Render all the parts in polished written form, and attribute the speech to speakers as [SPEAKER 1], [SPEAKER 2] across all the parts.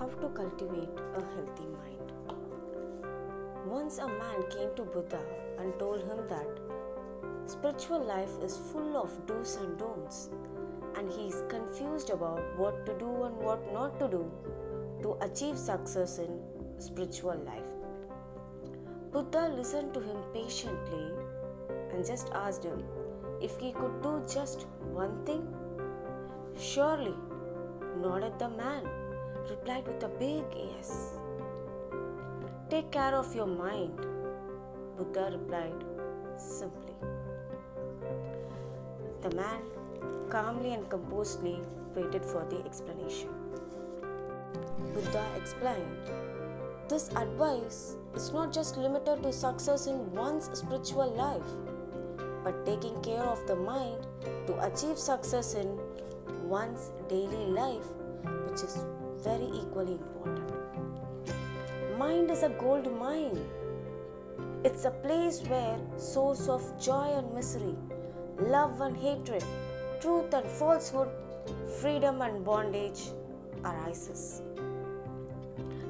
[SPEAKER 1] How to cultivate a healthy mind. Once a man came to Buddha and told him that spiritual life is full of do's and don'ts, and he is confused about what to do and what not to do to achieve success in spiritual life. Buddha listened to him patiently and just asked him if he could do just one thing. Surely, nodded the man, replied with a big yes. Take care of your mind, Buddha replied simply. The man calmly and composedly waited for the explanation. Buddha explained, this advice is not just limited to success in one's spiritual life, but taking care of the mind to achieve success in one's daily life, which is very equally important. Mind is a gold mine. It's a place where source of joy and misery, love and hatred, truth and falsehood, freedom and bondage arises.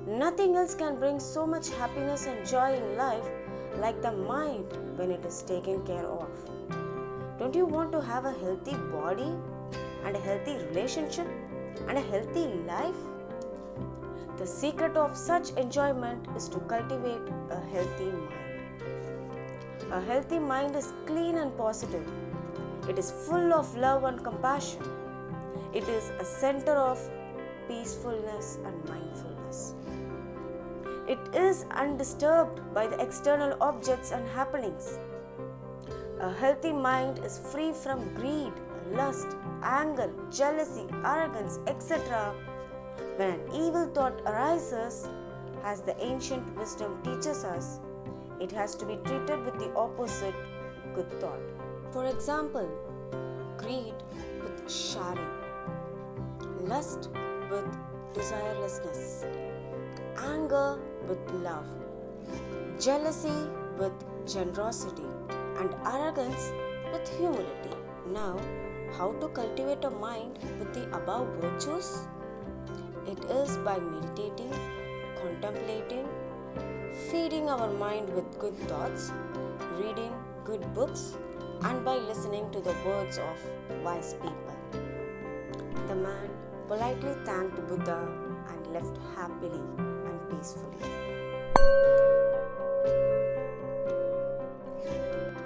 [SPEAKER 1] Nothing else can bring so much happiness and joy in life like the mind when it is taken care of. Don't you want to have a healthy body and a healthy relationship and a healthy life? The secret of such enjoyment is to cultivate a healthy mind. A healthy mind is clean and positive. It is full of love and compassion. It is a center of peacefulness and mindfulness. It is undisturbed by the external objects and happenings. A healthy mind is free from greed, lust, anger, jealousy, arrogance, etc. When an evil thought arises, as the ancient wisdom teaches us, it has to be treated with the opposite, good thought. For example, greed with sharing, lust with desirelessness, anger with love, jealousy with generosity, and arrogance with humility. Now, how to cultivate a mind with the above virtues? It is by meditating, contemplating, feeding our mind with good thoughts, reading good books, and by listening to the words of wise people. The man politely thanked Buddha and left happily and peacefully.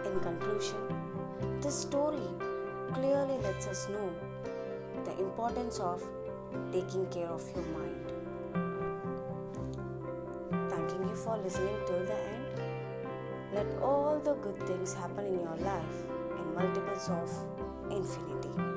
[SPEAKER 1] In conclusion, this story clearly lets us know the importance of taking care of your mind. Thanking you for listening till the end. Let all the good things happen in your life in multiples of infinity.